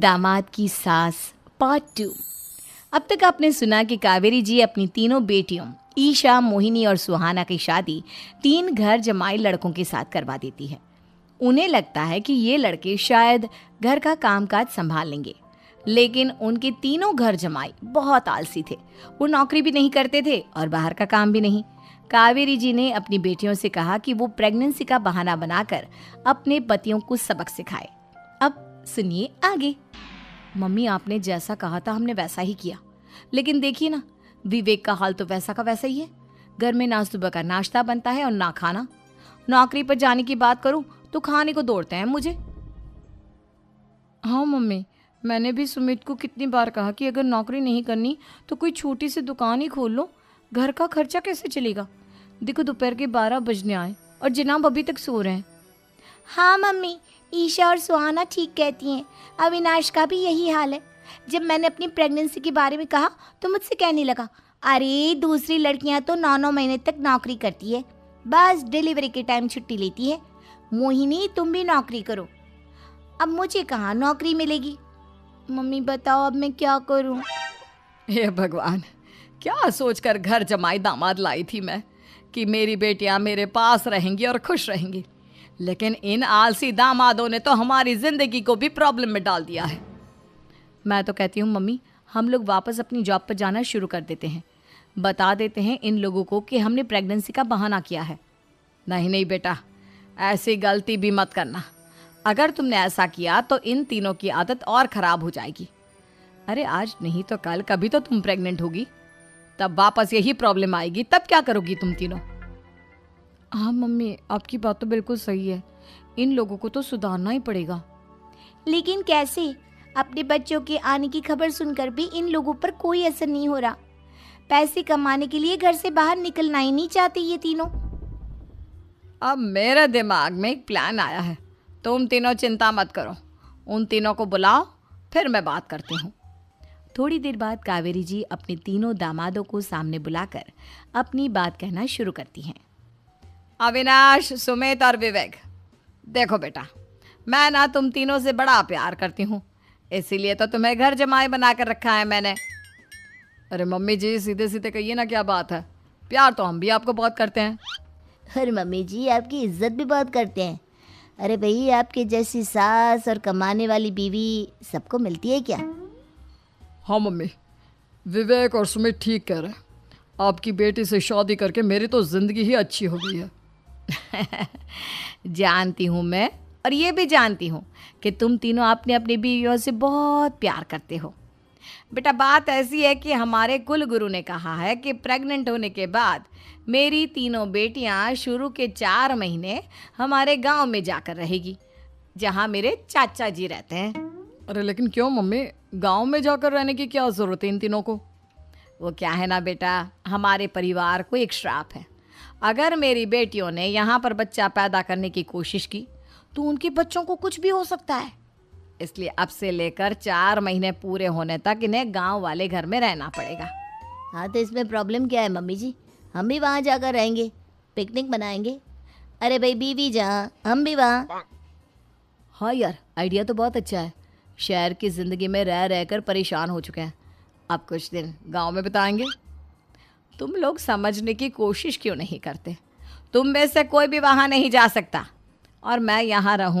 दामाद की सास पार्ट 2। अब तक आपने सुना कि कावेरी जी अपनी तीनों बेटियों ईशा, मोहिनी और सुहाना की शादी 3 घर जमाई लड़कों के साथ करवा देती है। उन्हें लगता है कि ये लड़के शायद घर का कामकाज संभाल लेंगे, लेकिन उनके तीनों घर जमाई बहुत आलसी थे। वो नौकरी भी नहीं करते थे और बाहर का काम भी नहीं। कावेरी जी ने अपनी बेटियों से कहा कि वो प्रेगनेंसी का बहाना बनाकर अपने पतियों को सबक सिखाए। अब सुनिए आगे। मम्मी, आपने जैसा कहा था हमने वैसा ही किया, लेकिन देखिए ना, विवेक का हाल तो वैसा का वैसा ही है। घर में ना सुबह का नाश्ता बनता है और ना खाना। नौकरी पर जाने की बात करूं तो खाने को दौड़ते हैं मुझे। हाँ मम्मी, मैंने भी सुमित को कितनी बार कहा कि अगर नौकरी नहीं करनी तो कोई छोटी सी दुकान ही खोल लो। घर का खर्चा कैसे चलेगा? देखो दोपहर के 12 बजने आए और जनाब अभी तक सो रहे हैं। हाँ मम्मी, ईशा और सुहाना ठीक कहती हैं। अविनाश का भी यही हाल है। जब मैंने अपनी प्रेगनेंसी के बारे में कहा तो मुझसे कहने लगा, अरे दूसरी लड़कियां तो 9-9 महीने तक नौकरी करती है, बस डिलीवरी के टाइम छुट्टी लेती है। मोहिनी, तुम भी नौकरी करो। अब मुझे कहाँ नौकरी मिलेगी? मम्मी बताओ, अब मैं क्या करूँ? हे भगवान, क्या सोचकर घर जमाई दामाद लाई थी मैं कि मेरी बेटियां मेरे पास रहेंगी और खुश रहेंगी, लेकिन इन आलसी दामादों ने तो हमारी जिंदगी को भी प्रॉब्लम में डाल दिया है। मैं तो कहती हूँ मम्मी, हम लोग वापस अपनी जॉब पर जाना शुरू कर देते हैं। बता देते हैं इन लोगों को कि हमने प्रेगनेंसी का बहाना किया है। नहीं नहीं बेटा, ऐसी गलती भी मत करना। अगर तुमने ऐसा किया तो इन तीनों की आदत और ख़राब हो जाएगी। अरे आज नहीं तो कल कभी तो तुम प्रेग्नेंट होगी, तब वापस यही प्रॉब्लम आएगी। तब क्या करोगी तुम तीनों? हाँ मम्मी, आपकी बात तो बिल्कुल सही है। इन लोगों को तो सुधारना ही पड़ेगा। लेकिन कैसे? अपने बच्चों के आने की खबर सुनकर भी इन लोगों पर कोई असर नहीं हो रहा। पैसे कमाने के लिए घर से बाहर निकलना ही नहीं चाहते ये तीनों। अब मेरे दिमाग में एक प्लान आया है। तुम तीनों चिंता मत करो, उन तीनों को बुलाओ, फिर मैं बात करती हूँ। थोड़ी देर बाद कावेरी जी अपने तीनों दामादों को सामने बुलाकर अपनी बात कहना शुरू करती हैं। अविनाश, सुमित और विवेक, देखो बेटा, मैं ना तुम तीनों से बड़ा प्यार करती हूँ, इसीलिए तो तुम्हें घर जमाई बना कर रखा है मैंने। अरे मम्मी जी, सीधे सीधे कहिए ना, क्या बात है? प्यार तो हम भी आपको बहुत करते हैं। अरे मम्मी जी, आपकी इज्जत भी बहुत करते हैं। अरे भाई, आपके जैसी सास और कमाने वाली बीवी सबको मिलती है क्या? हाँ मम्मी, विवेक और सुमित ठीक कह रहे हैं। आपकी बेटी से शादी करके मेरी तो ज़िंदगी ही अच्छी हो गई है। जानती हूँ मैं, और ये भी जानती हूँ कि तुम तीनों अपने अपनी बीवियों से बहुत प्यार करते हो। बेटा, बात ऐसी है कि हमारे कुल गुरु ने कहा है कि प्रेग्नेंट होने के बाद मेरी तीनों बेटियाँ शुरू के 4 महीने हमारे गांव में जाकर रहेगी, जहाँ मेरे चाचा जी रहते हैं। अरे लेकिन क्यों मम्मी, गांव में जाकर रहने की क्या ज़रूरत है इन तीनों को? वो क्या है ना बेटा, हमारे परिवार को एक श्राप है। अगर मेरी बेटियों ने यहाँ पर बच्चा पैदा करने की कोशिश की तो उनके बच्चों को कुछ भी हो सकता है। इसलिए अब से लेकर 4 महीने पूरे होने तक इन्हें गांव वाले घर में रहना पड़ेगा। हाँ, तो इसमें प्रॉब्लम क्या है मम्मी जी? हम भी वहाँ जाकर रहेंगे, पिकनिक मनाएंगे। अरे भाई, बीवी जहाँ, हम भी वहाँ। हाँ यार, आइडिया तो बहुत अच्छा है। शहर की ज़िंदगी में रह रहकर परेशान हो चुके हैं, अब कुछ दिन गांव में बिताएंगे। तुम लोग समझने की कोशिश क्यों नहीं करते? तुम में से कोई भी वहाँ नहीं जा सकता और मैं यहाँ रहूँगी।